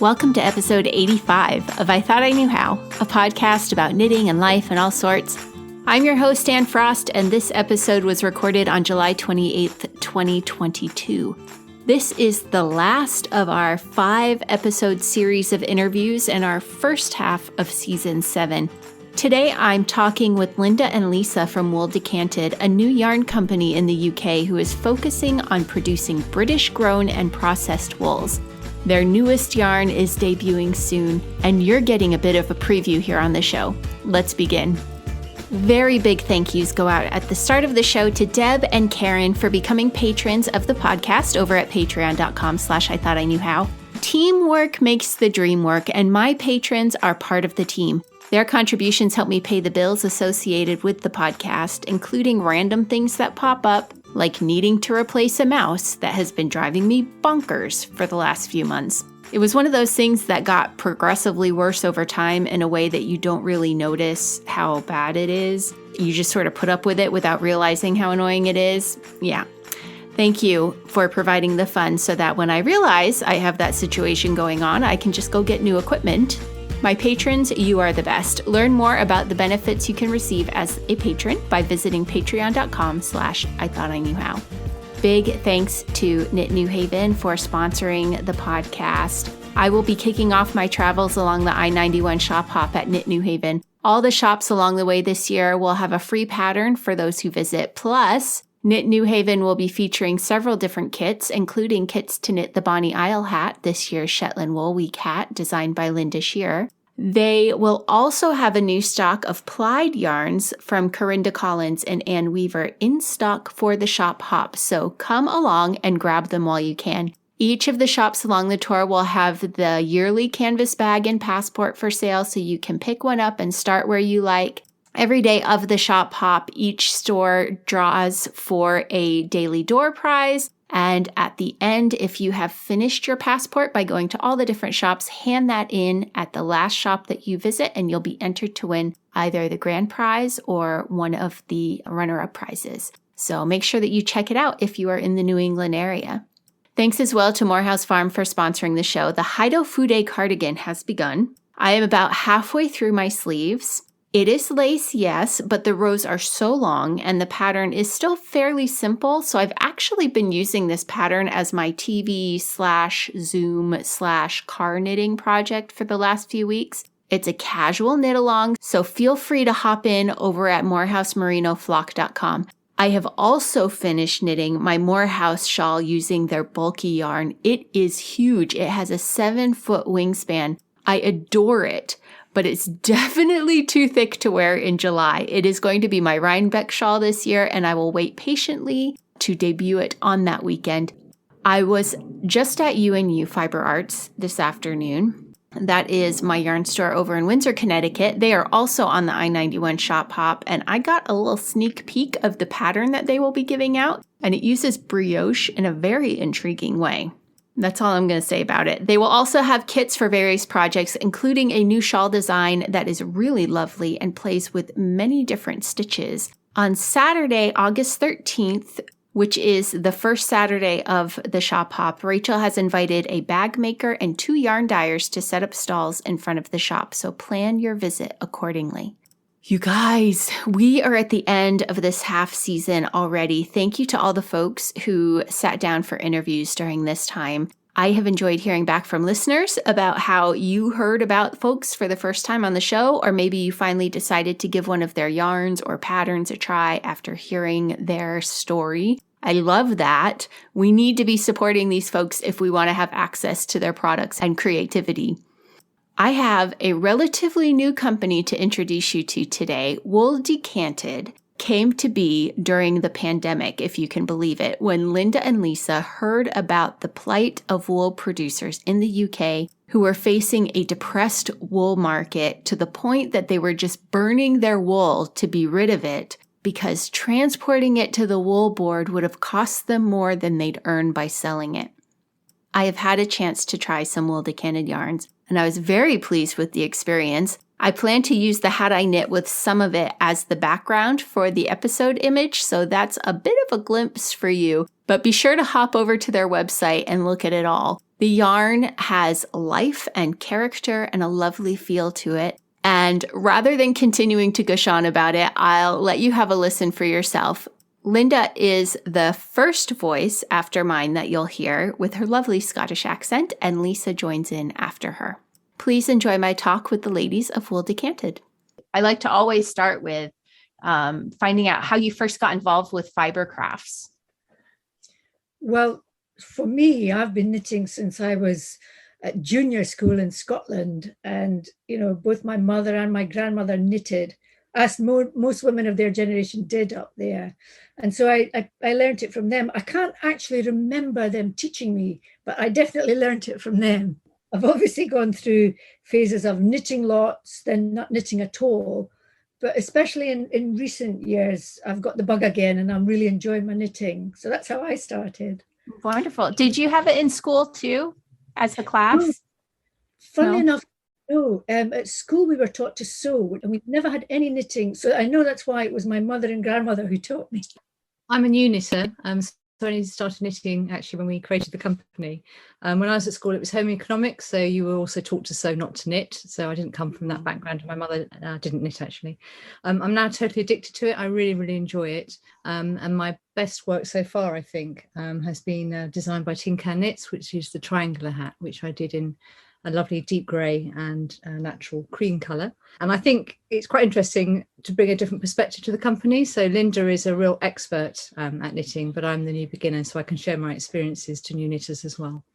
Welcome to episode 85 of I Thought I Knew How, a podcast about knitting and life and all sorts. I'm your host, Anne Frost, and this episode was recorded on July 28th, 2022. This is the last of our 5-episode series of interviews and our first half of season 7. Today, I'm talking with Linda and Lisa from Wool Decanted, a new yarn company in the UK who is focusing on producing British-grown and processed wools. Their newest yarn is debuting soon, and you're getting a bit of a preview here on the show. Let's begin. Very big thank yous go out at the start of the show to Deb and Karen for becoming patrons of the podcast over at patreon.com/IThoughtIKnewHow. Teamwork makes the dream work, and my patrons are part of the team. Their contributions help me pay the bills associated with the podcast, including random things that pop up, like needing to replace a mouse that has been driving me bonkers for the last few months. It was one of those things that got progressively worse over time in a way that you don't really notice how bad it is. You just sort of put up with it without realizing how annoying it is. Yeah. Thank you for providing the funds so that when I realize I have that situation going on, I can just go get new equipment. My patrons, you are the best. Learn more about the benefits you can receive as a patron by visiting patreon.com/IThoughtIKnewHow. Big thanks to Knit New Haven for sponsoring the podcast. I will be kicking off my travels along the I91 Shop Hop at Knit New Haven. All the shops along the way this year will have a free pattern for those who visit. Plus, Knit New Haven will be featuring several different kits, including kits to knit the Bonnie Isle hat, this year's Shetland Wool Week hat, designed by Linda Shearer. They will also have a new stock of plied yarns from Corinda Collins and Ann Weaver in stock for the shop hop, so come along and grab them while you can. Each of the shops along the tour will have the yearly canvas bag and passport for sale, so you can pick one up and start where you like. Every day of the shop hop, each store draws for a daily door prize. And at the end, if you have finished your passport by going to all the different shops, hand that in at the last shop that you visit, and you'll be entered to win either the grand prize or one of the runner-up prizes. So make sure that you check it out if you are in the New England area. Thanks as well to Morehouse Farm for sponsoring the show. The Hitofude cardigan has begun. I am about halfway through my sleeves. It is lace, yes, but the rows are so long and the pattern is still fairly simple. So I've actually been using this pattern as my TV/Zoom/car knitting project for the last few weeks. It's a casual knit along, so feel free to hop in over at MorehouseMerinoFlock.com. I have also finished knitting my Morehouse shawl using their bulky yarn. It is huge. It has a 7-foot wingspan. I adore it, but it's definitely too thick to wear in July. It is going to be my Rhinebeck shawl this year, and I will wait patiently to debut it on that weekend. I was just at U&U Fiber Arts this afternoon. That is my yarn store over in Windsor, Connecticut. They are also on the I91 Shop Hop, and I got a little sneak peek of the pattern that they will be giving out, and it uses brioche in a very intriguing way. That's all I'm going to say about it. They will also have kits for various projects, including a new shawl design that is really lovely and plays with many different stitches. On Saturday, August 13th, which is the first Saturday of the shop hop, Rachel has invited a bag maker and 2 yarn dyers to set up stalls in front of the shop, so plan your visit accordingly. You guys, we are at the end of this half season already. Thank you to all the folks who sat down for interviews during this time. I have enjoyed hearing back from listeners about how you heard about folks for the first time on the show, or maybe you finally decided to give one of their yarns or patterns a try after hearing their story. I love that. We need to be supporting these folks if we want to have access to their products and creativity. I have a relatively new company to introduce you to today. Wool Decanted came to be during the pandemic, if you can believe it, when Linda and Lisa heard about the plight of wool producers in the UK who were facing a depressed wool market to the point that they were just burning their wool to be rid of it because transporting it to the wool board would have cost them more than they'd earn by selling it. I have had a chance to try some Wool Decanted yarns, and I was very pleased with the experience. I plan to use the hat I knit with some of it as the background for the episode image, so that's a bit of a glimpse for you. But be sure to hop over to their website and look at it all. The yarn has life and character and a lovely feel to it. And rather than continuing to gush on about it, I'll let you have a listen for yourself. Linda is the first voice after mine that you'll hear with her lovely Scottish accent, and Lisa joins in after her. Please enjoy my talk with the ladies of Wool Decanted. I like to always start with finding out how you first got involved with fiber crafts. Well, for me, I've been knitting since I was at junior school in Scotland. And, both my mother and my grandmother knitted, as most women of their generation did up there. And so I learned it from them. I can't actually remember them teaching me, but I definitely learned it from them. I've obviously gone through phases of knitting lots, then not knitting at all. But especially in recent years, I've got the bug again and I'm really enjoying my knitting. So that's how I started. Wonderful. Did you have it in school too, as a class? Funnily enough, no. At school, we were taught to sew and we never had any knitting. So I know that's why it was my mother and grandmother who taught me. I'm a new knitter. So I started knitting actually when we created the company. When I was at school, it was home economics, so you were also taught to sew, not to knit. So I didn't come from that background. My mother didn't knit actually. I'm now totally addicted to it. I really, really enjoy it. And my best work so far, I think, has been designed by Tin Can Knits, which is the triangular hat, which I did in a lovely deep grey and natural cream colour. And I think it's quite interesting to bring a different perspective to the company. So Linda is a real expert at knitting, but I'm the new beginner, so I can share my experiences to new knitters as well.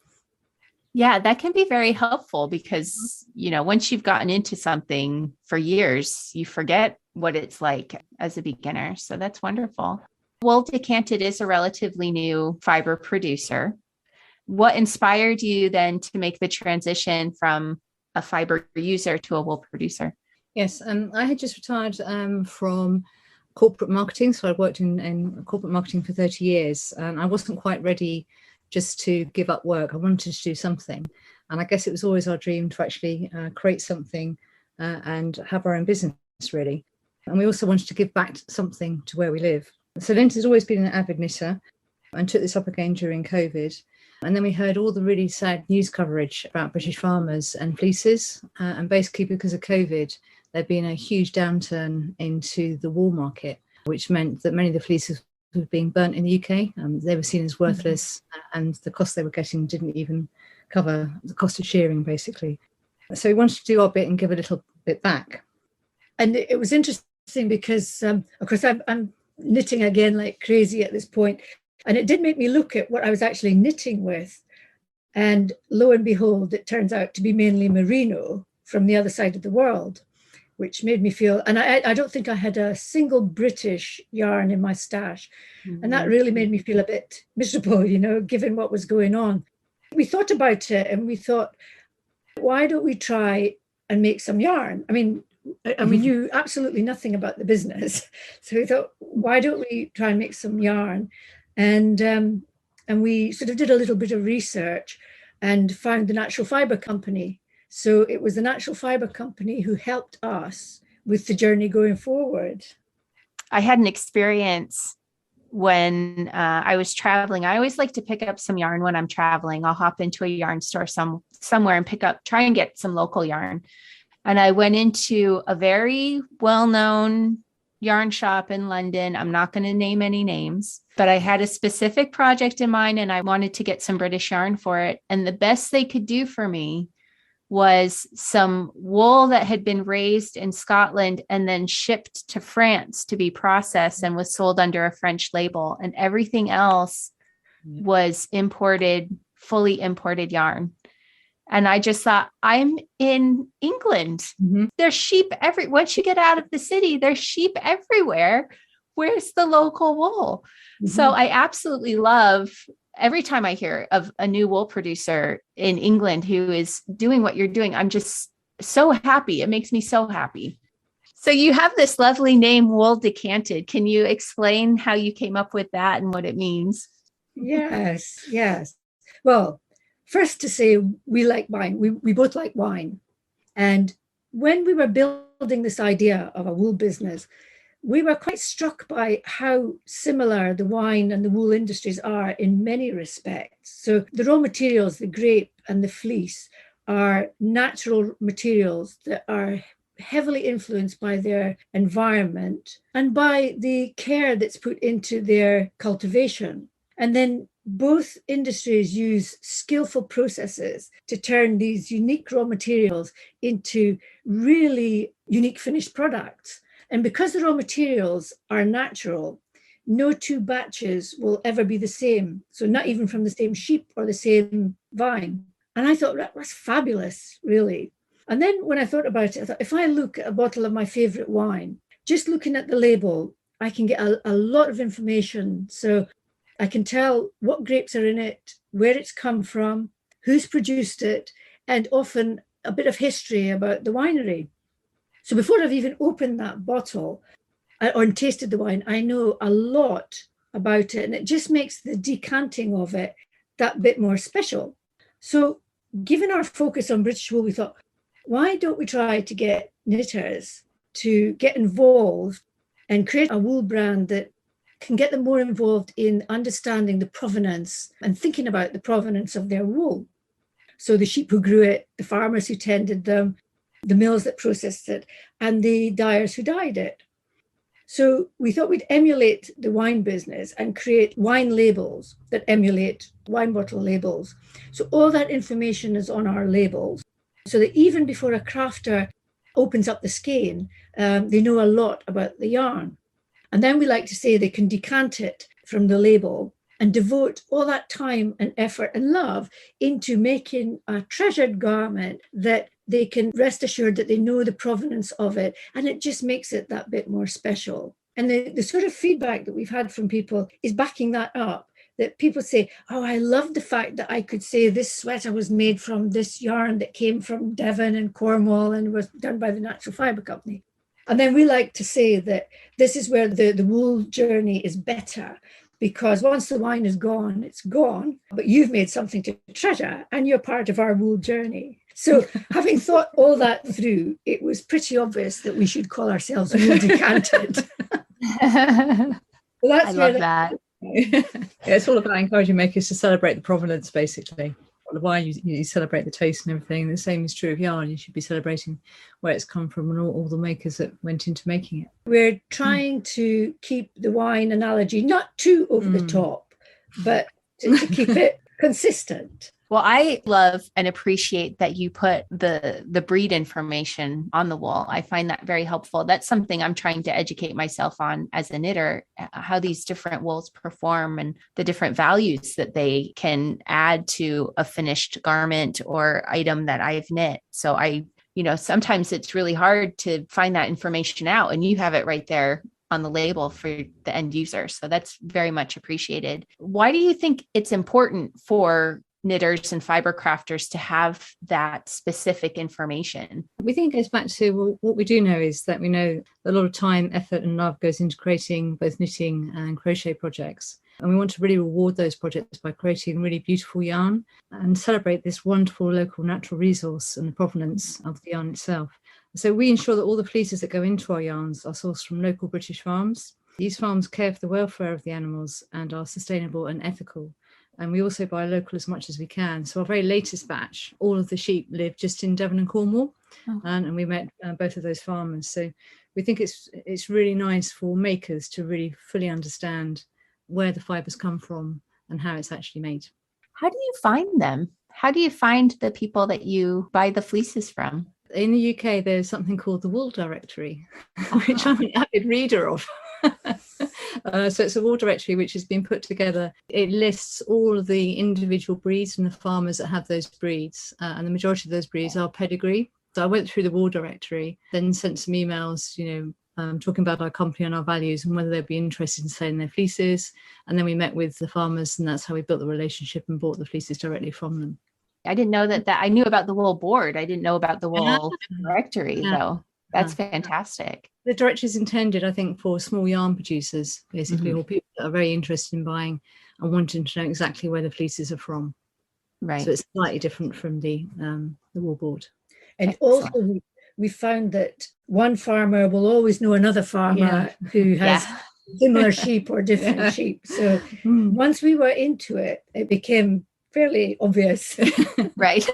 Yeah, that can be very helpful because, once you've gotten into something for years, you forget what it's like as a beginner. So that's wonderful. Wool Decanted is a relatively new fiber producer. What inspired you then to make the transition from a fiber user to a wool producer? Yes, I had just retired from corporate marketing. So I worked in corporate marketing for 30 years and I wasn't quite ready just to give up work. I wanted to do something. And I guess it was always our dream to actually create something and have our own business, really. And we also wanted to give back something to where we live. So Linda's always been an avid knitter and took this up again during COVID. And then we heard all the really sad news coverage about British farmers and fleeces. And basically because of COVID, there'd been a huge downturn into the wool market, which meant that many of the fleeces were being burnt in the UK. They were seen as worthless and the cost they were getting didn't even cover the cost of shearing, basically. So we wanted to do our bit and give a little bit back. And it was interesting because, of course, I'm knitting again like crazy at this point. And it did make me look at what I was actually knitting with. And lo and behold, it turns out to be mainly merino from the other side of the world, which made me feel, and I don't think I had a single British yarn in my stash. Mm-hmm. And that really made me feel a bit miserable, given what was going on. We thought about it and we thought, why don't we try and make some yarn? I mean, we knew absolutely nothing about the business. So we thought, why don't we try and make some yarn? And we sort of did a little bit of research and found the Natural Fibre Company. So it was the Natural Fibre Company who helped us with the journey going forward. I had an experience when I was traveling. I always like to pick up some yarn when I'm traveling. I'll hop into a yarn store somewhere and try and get some local yarn. And I went into a very well-known yarn shop in London. I'm not going to name any names, but I had a specific project in mind and I wanted to get some British yarn for it. And the best they could do for me was some wool that had been raised in Scotland and then shipped to France to be processed and was sold under a French label. And everything else was fully imported yarn. And I just thought, I'm in England. Mm-hmm. There's sheep once you get out of the city, there's sheep everywhere. Where's the local wool? Mm-hmm. So I absolutely love every time I hear of a new wool producer in England who is doing what you're doing. I'm just so happy. It makes me so happy. So you have this lovely name, Wool Decanted. Can you explain how you came up with that and what it means? Yes. Well, first to say, we like wine. We both like wine. And when we were building this idea of a wool business, we were quite struck by how similar the wine and the wool industries are in many respects. So the raw materials, the grape, and the fleece are natural materials that are heavily influenced by their environment and by the care that's put into their cultivation. And then both industries use skillful processes to turn these unique raw materials into really unique finished products. And because the raw materials are natural, no two batches will ever be the same. So not even from the same sheep or the same vine. And I thought that was fabulous, really. And then when I thought about it, I thought, if I look at a bottle of my favorite wine, just looking at the label, I can get a lot of information. So I can tell what grapes are in it, where it's come from, who's produced it, and often a bit of history about the winery. So before I've even opened that bottle or tasted the wine, I know a lot about it. And it just makes the decanting of it that bit more special. So given our focus on British wool, we thought, why don't we try to get knitters to get involved and create a wool brand that can get them more involved in understanding the provenance and thinking about the provenance of their wool. So the sheep who grew it, the farmers who tended them, the mills that processed it, and the dyers who dyed it. So we thought we'd emulate the wine business and create wine labels that emulate wine bottle labels. So all that information is on our labels, so that even before a crafter opens up the skein, they know a lot about the yarn. And then we like to say they can decant it from the label and devote all that time and effort and love into making a treasured garment that they can rest assured that they know the provenance of it. And it just makes it that bit more special. And the sort of feedback that we've had from people is backing that up. That people say, oh, I love the fact that I could say this sweater was made from this yarn that came from Devon and Cornwall and was done by the Natural Fibre Company. And then we like to say that this is where the wool journey is better, because once the wine is gone, it's gone, but you've made something to treasure and you're part of our wool journey. So having thought all that through, it was pretty obvious that we should call ourselves Wool Decanted. Well, I love that. Yeah, it's all about encouraging makers to celebrate the provenance, basically. The wine, you celebrate the taste and everything. The same is true of yarn. You should be celebrating where it's come from and all the makers that went into making it. We're trying to keep the wine analogy not too over the top, but to keep it consistent. Well, I love and appreciate that you put the breed information on the wool. I find that very helpful. That's something I'm trying to educate myself on as a knitter, how these different wools perform and the different values that they can add to a finished garment or item that I've knit. So sometimes it's really hard to find that information out, and you have it right there on the label for the end user. So that's very much appreciated. Why do you think it's important for knitters and fiber crafters to have that specific information? We think it goes back to what we do know is that we know a lot of time, effort and love goes into creating both knitting and crochet projects. And we want to really reward those projects by creating really beautiful yarn and celebrate this wonderful local natural resource and the provenance of the yarn itself. So we ensure that all the fleeces that go into our yarns are sourced from local British farms. These farms care for the welfare of the animals and are sustainable and ethical. And we also buy local as much as we can. So our very latest batch, all of the sheep live just in Devon and Cornwall. Oh. And we met both of those farmers. So we think it's really nice for makers to really fully understand where the fibres come from and how it's actually made. How do you find them? How do you find the people that you buy the fleeces from? In the UK, there's something called the Wool Directory, which I'm an avid reader of. So it's a wool directory which has been put together. It lists all of the individual breeds and the farmers that have those breeds, and the majority of those breeds are pedigree. So I went through the wool directory, then sent some emails, talking about our company and our values and whether they'd be interested in selling their fleeces. And then we met with the farmers, and that's how we built the relationship and bought the fleeces directly from them. I didn't know that I knew about the wool board. I didn't know about the wool directory, though. That's fantastic. The directory is intended, I think, for small yarn producers, basically, or people that are very interested in buying and wanting to know exactly where the fleeces are from. Right. So it's slightly different from the wool board. And also, we found that one farmer will always know another farmer who has similar sheep or different sheep. So once we were into it, it became fairly obvious. Right.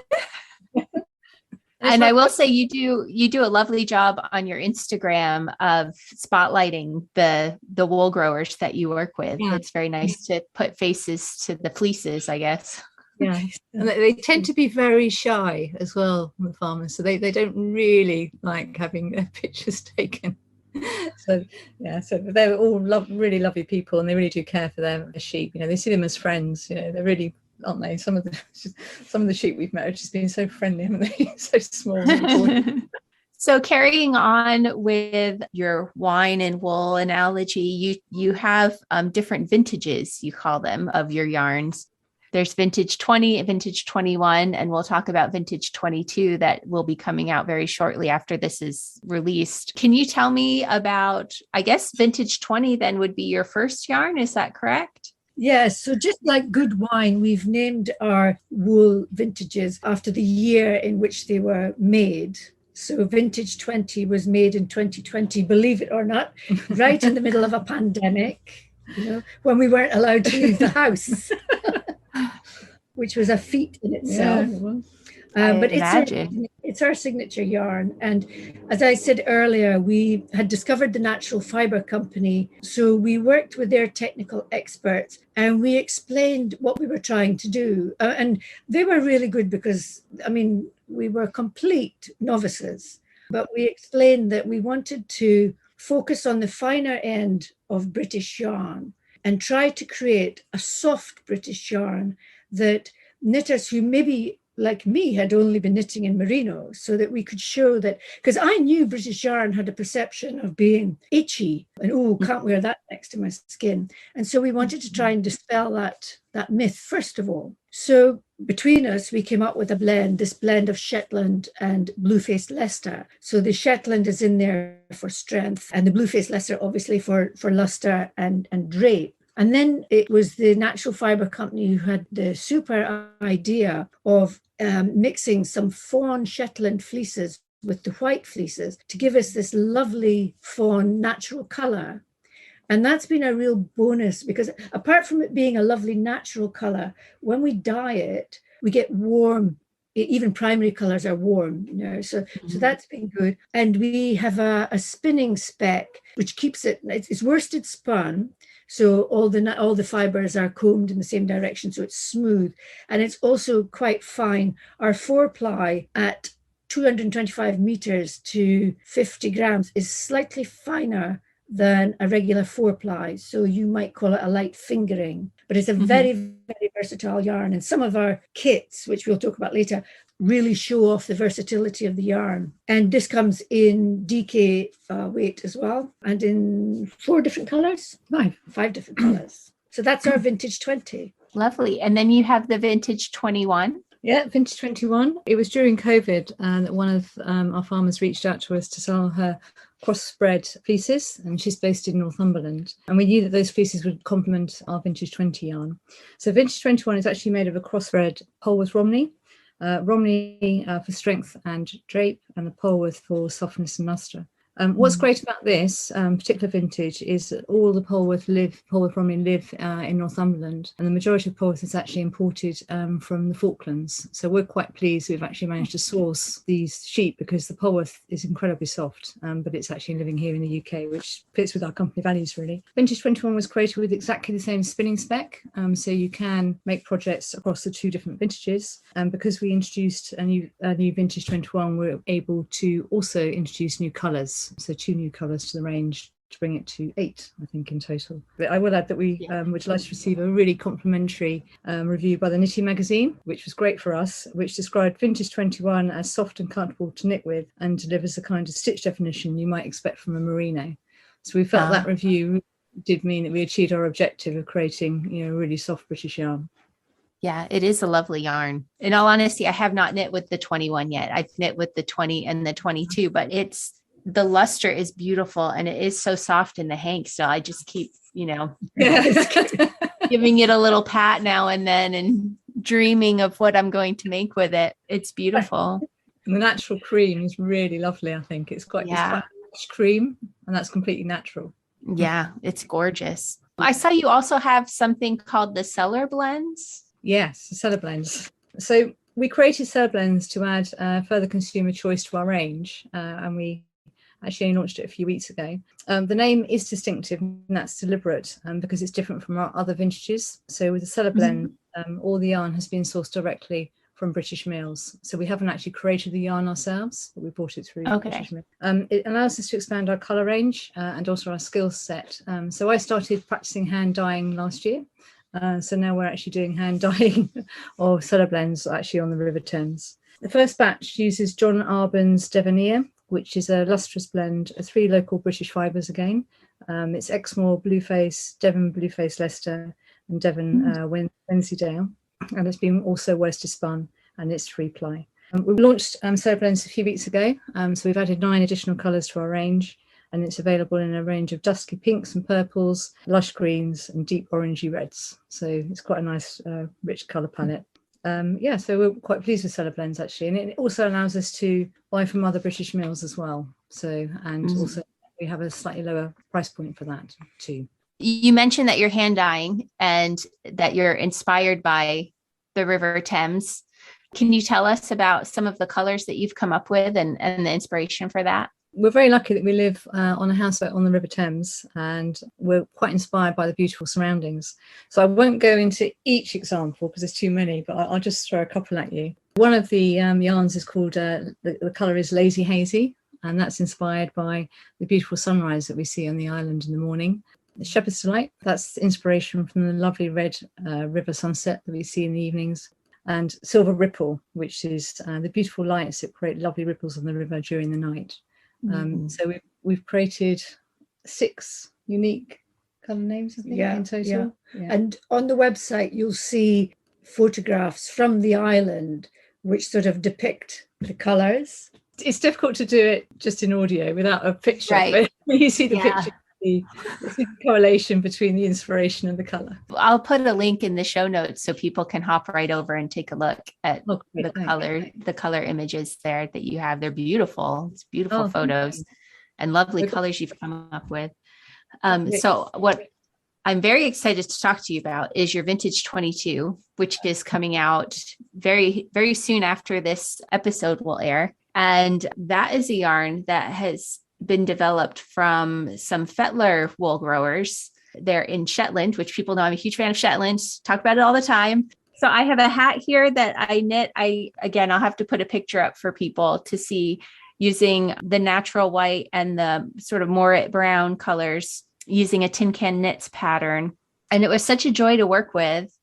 And I will say you do a lovely job on your Instagram of spotlighting the wool growers that you work with. Yeah. It's very nice to put faces to the fleeces, I guess. Yeah, and they tend to be very shy as well, the farmers. So they don't really like having their pictures taken. So they're all really lovely people, and they really do care for their sheep. You know, they see them as friends. You know, they're really, aren't they? Some of the sheep we've met have just been so friendly, haven't they? So small. So carrying on with your wine and wool analogy, you have different vintages, you call them, of your yarns. There's vintage 20, vintage 21, and we'll talk about vintage 22 that will be coming out very shortly after this is released. Can you tell me about, I guess, vintage 20 then would be your first yarn? Is that correct? Yes, so just like good wine, we've named our wool vintages after the year in which they were made. So vintage 20 was made in 2020, believe it or not, right in the middle of a pandemic, when we weren't allowed to leave the house, which was a feat in itself. Yeah, but it's our signature yarn. And as I said earlier, we had discovered the Natural Fiber Company. So we worked with their technical experts and we explained what we were trying to do. And they were really good because, we were complete novices. But we explained that we wanted to focus on the finer end of British yarn and try to create a soft British yarn that knitters who maybe like me had only been knitting in merino, so that we could show that, because I knew British yarn had a perception of being itchy and can't wear that next to my skin. And so we wanted to try and dispel that myth first of all. So between us, we came up with this blend of Shetland and blue-faced Leicester. So the Shetland is in there for strength and the blue-faced Leicester obviously for luster and drape. And then it was the Natural Fiber Company who had the super idea of mixing some fawn Shetland fleeces with the white fleeces to give us this lovely fawn natural colour. And that's been a real bonus because apart from it being a lovely natural colour, when we dye it, we get warm. Even primary colours are warm, so that's been good. And we have a spinning spec, which keeps it's worsted spun. So all the fibers are combed in the same direction, so it's smooth. And it's also quite fine. Our 4-ply at 225 meters to 50 grams is slightly finer than a regular 4-ply. So you might call it a light fingering, but it's a very, very versatile yarn. And some of our kits, which we'll talk about later, really show off the versatility of the yarn. And this comes in DK weight as well, and in 4 different colors, 5 different colors. So that's our vintage 20. Lovely. And then you have the vintage 21. Yeah, vintage 21. It was during COVID that one of our farmers reached out to us to sell her crossbred fleeces, and she's based in Northumberland. And we knew that those fleeces would complement our vintage 20 yarn. So vintage 21 is actually made of a crossbred Polwarth Romney. Romney for strength and drape, and the Polwarth for softness and luster. What's great about this particular vintage is that all the Polwarth Romney live in Northumberland, and the majority of Polwarth is actually imported from the Falklands. So we're quite pleased we've actually managed to source these sheep because the Polwarth is incredibly soft, but it's actually living here in the UK, which fits with our company values really. Vintage 21 was created with exactly the same spinning spec, so you can make projects across the 2 different vintages. And because we introduced a new vintage 21, we're able to also introduce new colours. So 2 new colours to the range to bring it to 8, I think, in total. But I will add that we would like to receive a really complimentary review by the Knitting Magazine, which was great for us, which described vintage 21 as soft and comfortable to knit with and delivers the kind of stitch definition you might expect from a merino. So we felt that review did mean that we achieved our objective of creating, a really soft British yarn. Yeah, it is a lovely yarn. In all honesty, I have not knit with the 21 yet. I've knit with the 20 and the 22, but the luster is beautiful and it is so soft in the hank. So I just keep, giving it a little pat now and then and dreaming of what I'm going to make with it. It's beautiful. And the natural cream is really lovely. I think it's quite rich cream, and that's completely natural. Yeah, it's gorgeous. I saw you also have something called the Cellar Blends. Yes, Cellar Blends. So we created Cellar Blends to add further consumer choice to our range, and we actually only launched it a few weeks ago. The name is distinctive, and that's deliberate because it's different from our other vintages. So with the Cellar Blend, all the yarn has been sourced directly from British mills. So we haven't actually created the yarn ourselves, but we brought it through British mills. It allows us to expand our colour range and also our skill set. So I started practicing hand dyeing last year. So now we're actually doing hand dyeing of Cellar Blends actually on the River Thames. The first batch uses John Arbon's Devanir, which is a lustrous blend of 3 local British fibres again. It's Exmoor Blueface, Devon Blueface Leicester, and Devon Wensleydale. And it's been also worsted spun, and it's 3-ply. We launched Cellar Blends a few weeks ago, so we've added 9 additional colours to our range, and it's available in a range of dusky pinks and purples, lush greens, and deep orangey reds. So it's quite a nice, rich colour palette. So we're quite pleased with Cellar Blends actually, and it also allows us to buy from other British mills as well. So, and also we have a slightly lower price point for that too. You mentioned that you're hand dyeing and that you're inspired by the River Thames. Can you tell us about some of the colors that you've come up with and the inspiration for that? We're very lucky that we live on a houseboat on the River Thames, and we're quite inspired by the beautiful surroundings. So I won't go into each example because there's too many, but I'll just throw a couple at you. One of the yarns is called, the colour is Lazy Hazy, and that's inspired by the beautiful sunrise that we see on the island in the morning. The Shepherd's Delight, that's inspiration from the lovely red river sunset that we see in the evenings. And Silver Ripple, which is the beautiful lights that create lovely ripples on the river during the night. So we've created 6 unique colour names, I think, in total. Yeah. And on the website, you'll see photographs from the island which sort of depict the colours. It's difficult to do it just in audio without a picture, but when you see the picture, the correlation between the inspiration and the colour. I'll put a link in the show notes so people can hop right over and take a look at the color images there that you have. They're beautiful. It's beautiful photos and lovely colors you've come up with. So what I'm very excited to talk to you about is your Vintage 22, which is coming out very, very soon after this episode will air. And that is a yarn that has been developed from some Fetlar wool growers. They're in Shetland, which people know I'm a huge fan of Shetland. Talk about it all the time. So I have a hat here that I knit. I'll have to put a picture up for people to see, using the natural white and the sort of Moret brown colors, using a tin can knits pattern. And it was such a joy to work with.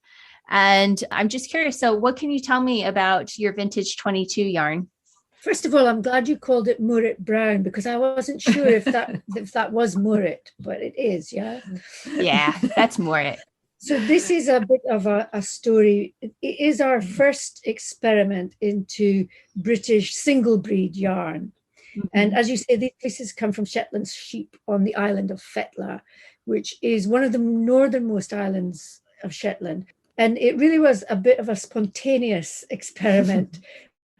And I'm just curious. So what can you tell me about your Vintage 22 yarn? First of all, I'm glad you called it Moret brown, because I wasn't sure if that was Moret, but it is, yeah? Yeah, that's Moret. So this is a bit of a story. It is our first experiment into British single breed yarn. And as you say, these fleeces come from Shetland sheep on the island of Fetlar, which is one of the northernmost islands of Shetland. And it really was a bit of a spontaneous experiment,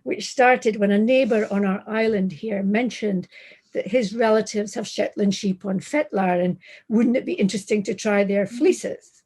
which started when a neighbour on our island here mentioned that his relatives have Shetland sheep on Fetlar, and wouldn't it be interesting to try their fleeces?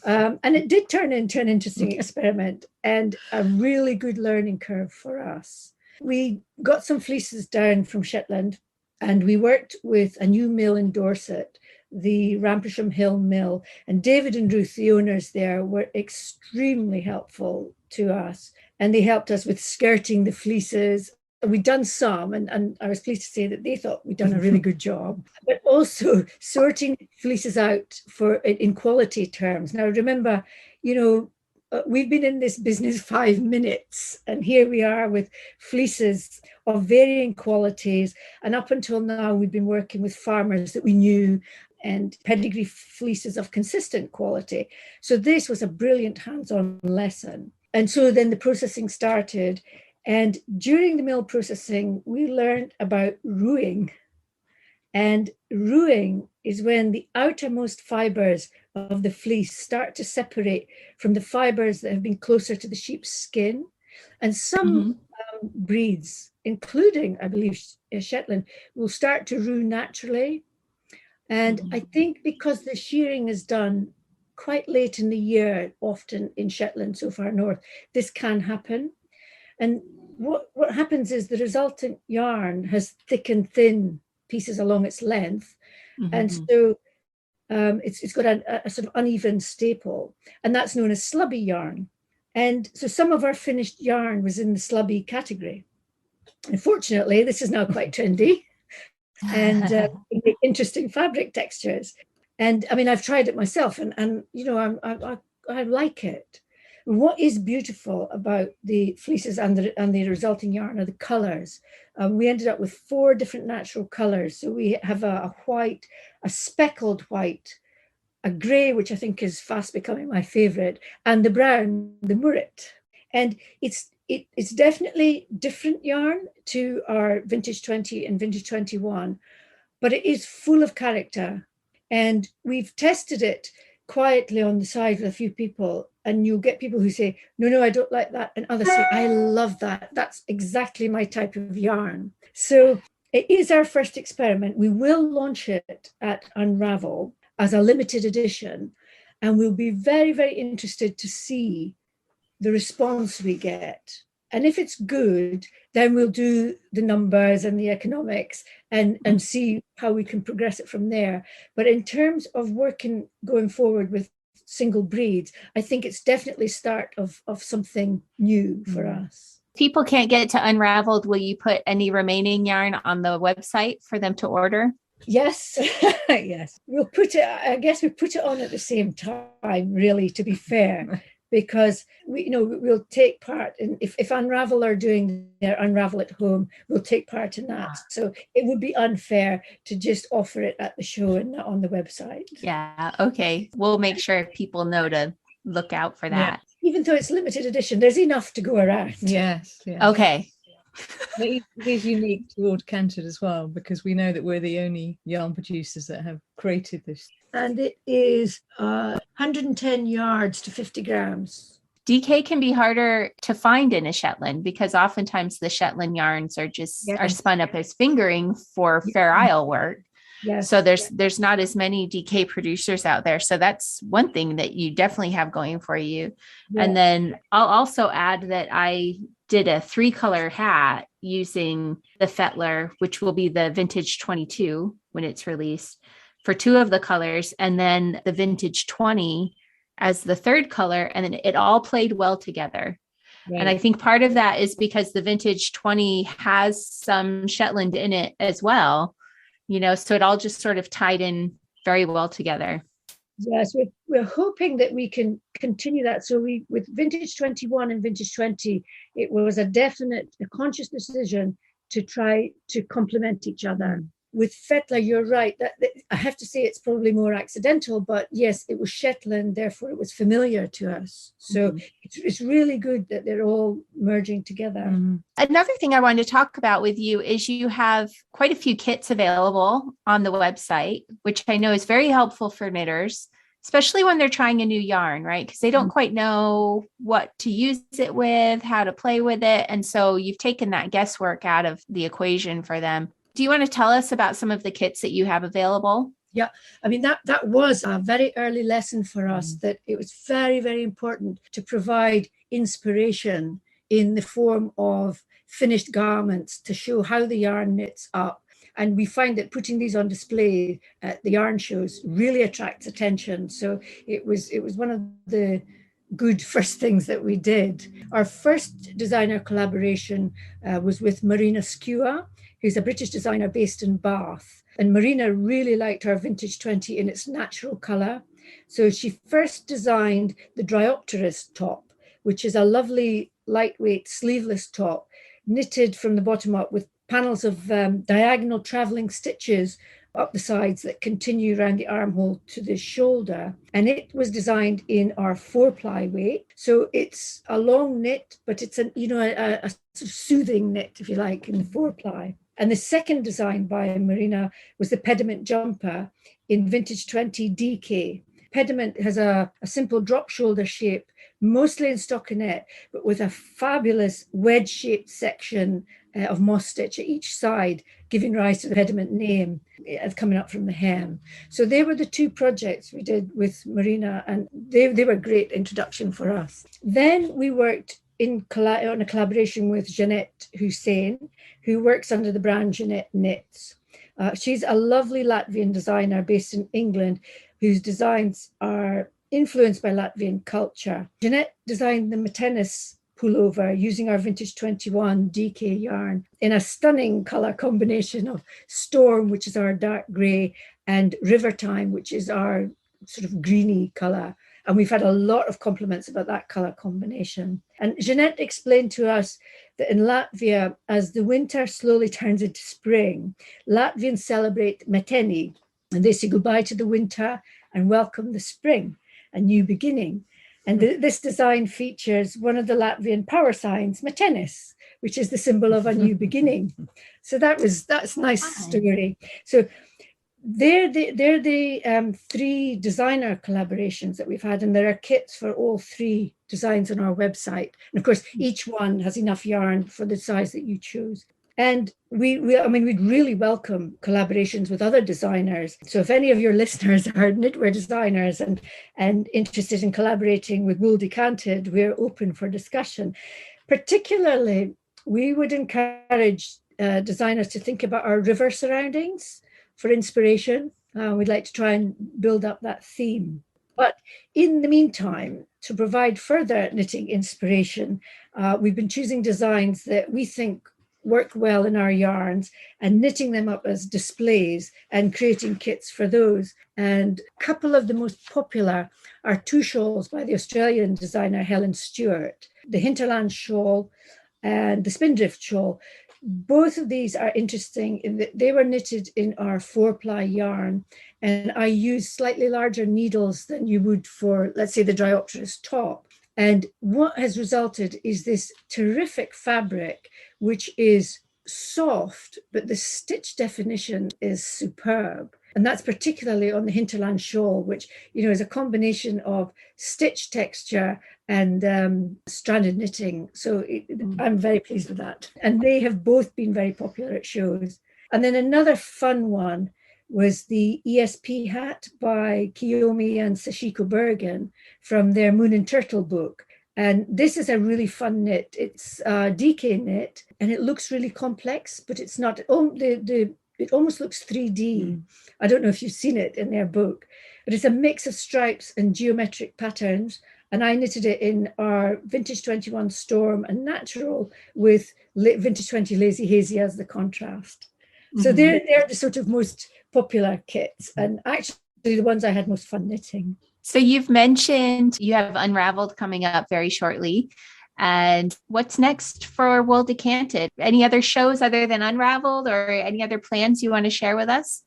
And it did turn into an interesting experiment and a really good learning curve for us. We got some fleeces down from Shetland, and we worked with a new mill in Dorset, the Rampersham Hill Mill, and David and Ruth, the owners there, were extremely helpful to us, and they helped us with skirting the fleeces. We'd done some, and I was pleased to say that they thought we'd done a really good job, but also sorting fleeces out in quality terms. Now, remember, we've been in this business 5 minutes, and here we are with fleeces of varying qualities. And up until now, we've been working with farmers that we knew and pedigree fleeces of consistent quality. So this was a brilliant hands-on lesson. And so then the processing started. And during the mill processing, we learned about ruing. And ruing is when the outermost fibers of the fleece start to separate from the fibers that have been closer to the sheep's skin. And some breeds, including, I believe, Shetland, will start to rue naturally. And I think because the shearing is done quite late in the year, often in Shetland, so far north, this can happen. And what happens is the resultant yarn has thick and thin pieces along its length. And so it's got a sort of uneven staple, and that's known as slubby yarn. And so some of our finished yarn was in the slubby category. Unfortunately, this is now quite trendy and interesting fabric textures. And I mean, I've tried it myself, and you know, I like it. What is beautiful about the fleeces and the resulting yarn are the colors. We ended up with 4 different natural colors. So we have a white, a speckled white, a gray, which I think is fast becoming my favorite, and the brown, the murret. And it's definitely different yarn to our vintage 20 and vintage 21, but it is full of character. And we've tested it quietly on the side with a few people, and you'll get people who say, no, I don't like that, and others say, I love that. That's exactly my type of yarn. So it is our first experiment. We will launch it at Unravel as a limited edition, and we'll be very, very interested to see the response we get. And if it's good, then we'll do the numbers and the economics and see how we can progress it from there. But in terms of working going forward with single breeds, I think it's definitely start of something new for us. People can't get to Unraveled. Will you put any remaining yarn on the website for them to order? Yes, yes. We'll put it, I guess we put it on at the same time, really, to be fair. Because we'll take part in, if Unravel are doing their Unravel at home, we'll take part in that. So it would be unfair to just offer it at the show and not on the website. Yeah, okay. We'll make sure people know to look out for that. Yeah. Even though it's limited edition, there's enough to go around. Yes. Okay. It is unique to all Decanted as well, because we know that we're the only yarn producers that have created this. And it is 110 yards to 50 grams. DK can be harder to find in a Shetland because oftentimes the Shetland yarns are are spun up as fingering for Fair Isle work. Yes. So there's not as many DK producers out there. So that's one thing that you definitely have going for you. Yeah. And then I'll also add that I did a 3-color hat using the Fettler, which will be the vintage 22 when it's released, for 2 of the colors, and then the vintage 20 as the 3rd color. And then it all played well together. Right. And I think part of that is because the vintage 20 has some Shetland in it as well, so it all just sort of tied in very well together. Yes, we're hoping that we can continue that. So with vintage 21 and vintage 20, it was a conscious decision to try to complement each other. With Fettler, you're right. That I have to say it's probably more accidental, but yes, it was Shetland, therefore it was familiar to us. So it's really good that they're all merging together. Another thing I wanted to talk about with you is you have quite a few kits available on the website, which I know is very helpful for knitters, especially when they're trying a new yarn, right? Because they don't quite know what to use it with, how to play with it. And so you've taken that guesswork out of the equation for them. Do you want to tell us about some of the kits that you have available? Yeah, I mean, that was a very early lesson for us, that it was very, very important to provide inspiration in the form of finished garments to show how the yarn knits up. And we find that putting these on display at the yarn shows really attracts attention. So it was one of the good first things that we did. Our first designer collaboration was with Marina Skua, who's a British designer based in Bath. And Marina really liked our vintage 20 in its natural colour. So she first designed the Dryopteris top, which is a lovely, lightweight, sleeveless top, knitted from the bottom up with panels of diagonal travelling stitches up the sides that continue around the armhole to the shoulder. And it was designed in our 4-ply weight. So it's a long knit, but it's a sort of soothing knit, if you like, in the 4-ply. And the second design by Merino was the pediment jumper in vintage 20 DK. Pediment has a simple drop shoulder shape mostly in stockinette, but with a fabulous wedge-shaped section of moss stitch at each side, giving rise to the pediment name coming up from the hem. So they were the two projects we did with Marina, and they were a great introduction for us. Then we worked on a collaboration with Jeanette Hussein, who works under the brand Jeanette Knits. She's a lovely Latvian designer based in England, whose designs are influenced by Latvian culture. Jeanette designed the Makkin pullover using our vintage 21 DK yarn in a stunning color combination of Storm, which is our dark gray, and River Time, which is our sort of greeny color. And we've had a lot of compliments about that color combination. And Jeanette explained to us that in Latvia, as the winter slowly turns into spring, Latvians celebrate Metteni, and they say goodbye to the winter and welcome the spring, a new beginning. And this design features one of the Latvian power signs, Metenis, which is the symbol of a new beginning. So that's a nice story. So they're the three designer collaborations that we've had, and there are kits for all three designs on our website. And of course, each one has enough yarn for the size that you choose. And we'd really welcome collaborations with other designers. So if any of your listeners are knitwear designers and interested in collaborating with Wool Decanted, we're open for discussion. Particularly, we would encourage designers to think about our river surroundings for inspiration. We'd like to try and build up that theme. But in the meantime, to provide further knitting inspiration, we've been choosing designs that we think work well in our yarns and knitting them up as displays and creating kits for those. And a couple of the most popular are two shawls by the Australian designer Helen Stewart, the Hinterland shawl and the Spindrift shawl. Both of these are interesting in that they were knitted in our 4-ply yarn, and I used slightly larger needles than you would for, let's say, the Diopterus top. And what has resulted is this terrific fabric, which is soft, but the stitch definition is superb. And that's particularly on the Hinterland shawl, which, is a combination of stitch texture and stranded knitting. So I'm very pleased with that. And they have both been very popular at shows. And then another fun one was the ESP hat by Kiyomi and Sashiko Bergen from their Moon and Turtle book. And this is a really fun knit. It's DK knit, and it looks really complex, but it's not. It almost looks 3D. I don't know if you've seen it in their book, but it's a mix of stripes and geometric patterns. And I knitted it in our Vintage 21 Storm and Natural with Vintage 20 Lazy Hazy as the contrast. So they're the sort of most popular kits, and actually the ones I had most fun knitting. So you've mentioned you have Unraveled coming up very shortly. And what's next for Wool Decanted? Any other shows other than Unraveled, or any other plans you want to share with us?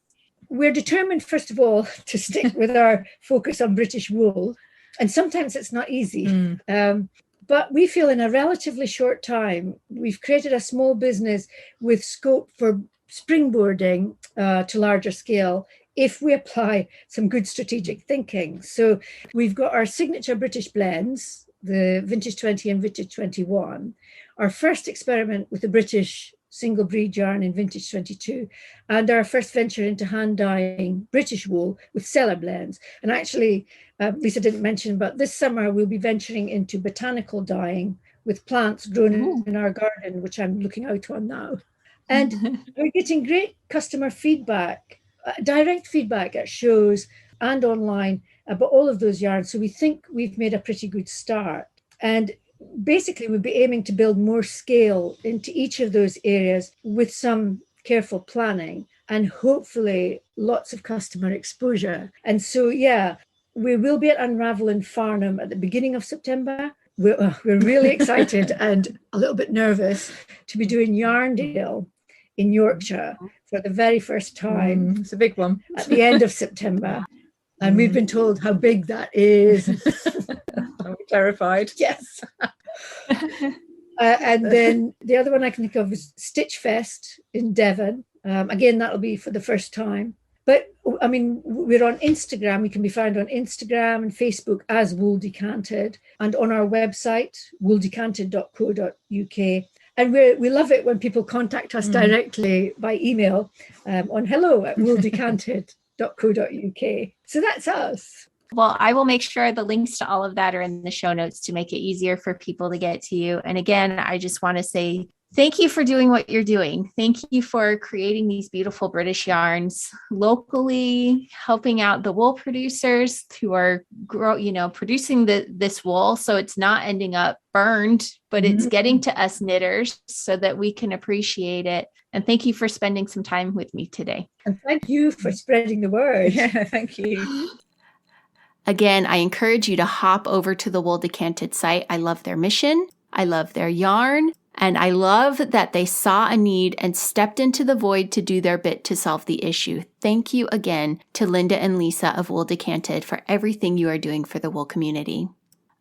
We're determined, first of all, to stick with our focus on British wool. And sometimes it's not easy. But we feel in a relatively short time, we've created a small business with scope for springboarding to larger scale if we apply some good strategic thinking. So we've got our signature British blends, the Vintage 20 and Vintage 21, our first experiment with the British single breed yarn in Vintage 22, and our first venture into hand dyeing British wool with Cellar Blends. And actually, Lisa didn't mention, but this summer we'll be venturing into botanical dyeing with plants grown in our garden, which I'm looking out on now. And we're getting great customer feedback, direct feedback at shows and online about all of those yarns. So we think we've made a pretty good start. And basically, we'll be aiming to build more scale into each of those areas with some careful planning and hopefully lots of customer exposure. And so, we will be at Unravel in Farnham at the beginning of September. We're really excited and a little bit nervous to be doing Yarndale in Yorkshire for the very first time. It's a big one. At the end of September. And we've been told how big that is. I'm terrified. Yes. And then the other one I can think of is Stitch Fest in Devon. Again, that'll be for the first time. But I mean, we're on Instagram. We can be found on Instagram and Facebook as Wool Decanted, and on our website, wooldecanted.co.uk. And we love it when people contact us directly by email on hello@wooldecanted.co.uk. So that's us. Well, I will make sure the links to all of that are in the show notes to make it easier for people to get to you. And again, I just want to say thank you for doing what you're doing. Thank you for creating these beautiful British yarns locally, helping out the wool producers who are producing this wool so it's not ending up burned, but it's getting to us knitters so that we can appreciate it. And thank you for spending some time with me today. And thank you for spreading the word. Yeah, thank you. Again, I encourage you to hop over to the Wool Decanted site. I love their mission. I love their yarn. And I love that they saw a need and stepped into the void to do their bit to solve the issue. Thank you again to Linda and Lisa of Wool Decanted for everything you are doing for the wool community.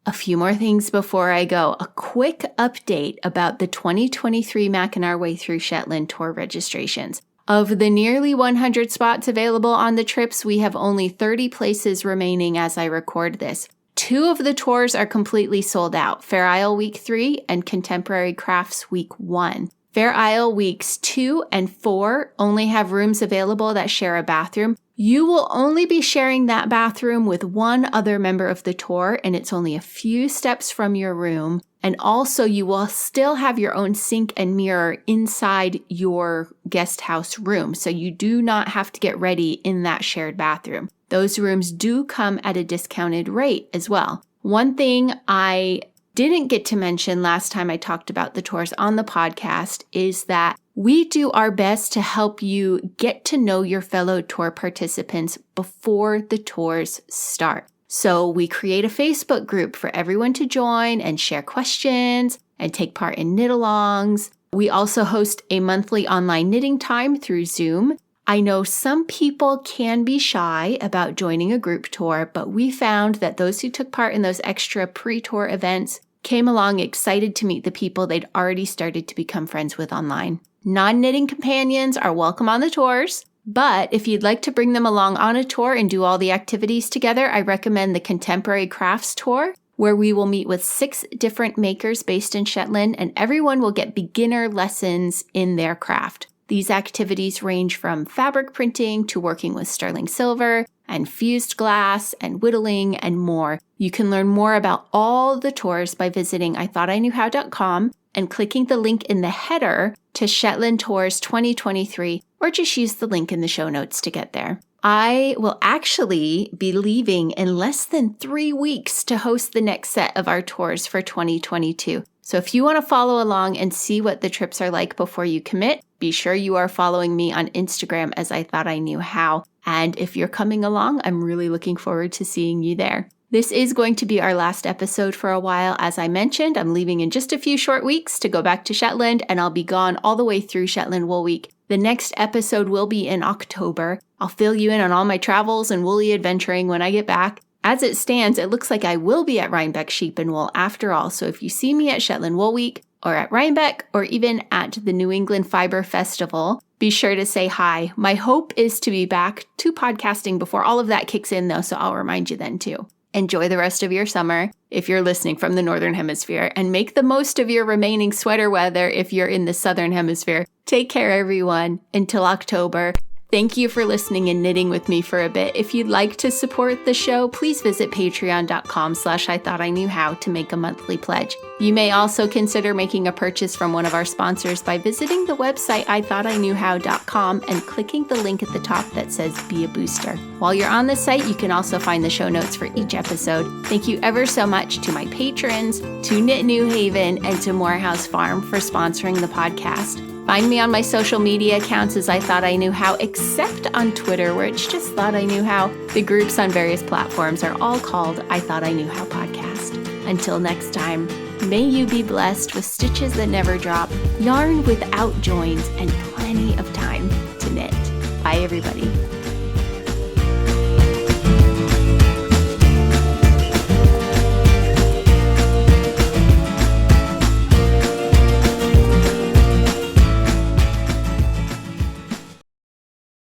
A few more things before I go. A quick update about the 2023 Makkin Our Way Through Shetland tour registrations. Of the nearly 100 spots available on the trips, we have only 30 places remaining as I record this. 2 of the tours are completely sold out, Fair Isle Week 3 and Contemporary Crafts Week 1. Fair Isle Weeks 2 and 4 only have rooms available that share a bathroom. You will only be sharing that bathroom with one other member of the tour, and it's only a few steps from your room. And also, you will still have your own sink and mirror inside your guest house room, so you do not have to get ready in that shared bathroom. Those rooms do come at a discounted rate as well. One thing I didn't get to mention last time I talked about the tours on the podcast is that we do our best to help you get to know your fellow tour participants before the tours start. So we create a Facebook group for everyone to join and share questions and take part in knit-alongs. We also host a monthly online knitting time through Zoom. I know some people can be shy about joining a group tour, but we found that those who took part in those extra pre-tour events came along excited to meet the people they'd already started to become friends with online. Non-knitting companions are welcome on the tours. But if you'd like to bring them along on a tour and do all the activities together, I recommend the Contemporary Crafts Tour, where we will meet with 6 different makers based in Shetland, and everyone will get beginner lessons in their craft. These activities range from fabric printing to working with sterling silver and fused glass and whittling and more. You can learn more about all the tours by visiting ithoughtIknewhow.com and clicking the link in the header to Shetland Tours 2023, or just use the link in the show notes to get there. I will actually be leaving in less than 3 weeks to host the next set of our tours for 2022. So if you want to follow along and see what the trips are like before you commit, be sure you are following me on Instagram as I Thought I Knew How. And if you're coming along, I'm really looking forward to seeing you there. This is going to be our last episode for a while. As I mentioned, I'm leaving in just a few short weeks to go back to Shetland, and I'll be gone all the way through Shetland Wool Week. The next episode will be in October. I'll fill you in on all my travels and woolly adventuring when I get back. As it stands, it looks like I will be at Rhinebeck Sheep and Wool after all, so if you see me at Shetland Wool Week, or at Rhinebeck, or even at the New England Fiber Festival, be sure to say hi. My hope is to be back to podcasting before all of that kicks in, though, so I'll remind you then too. Enjoy the rest of your summer if you're listening from the Northern Hemisphere, and make the most of your remaining sweater weather if you're in the Southern Hemisphere. Take care, everyone. Until October. Thank you for listening and knitting with me for a bit. If you'd like to support the show, please visit patreon.com/ithoughtIknewhow to make a monthly pledge. You may also consider making a purchase from one of our sponsors by visiting the website ithoughtIknewhow.com and clicking the link at the top that says Be a Booster. While you're on the site, you can also find the show notes for each episode. Thank you ever so much to my patrons, to Knit New Haven, and to Morehouse Farm for sponsoring the podcast. Find me on my social media accounts as I Thought I Knew How, except on Twitter, where it's just Thought I Knew How. The groups on various platforms are all called I Thought I Knew How Podcast. Until next time, may you be blessed with stitches that never drop, yarn without joins, and plenty of time to knit. Bye, everybody.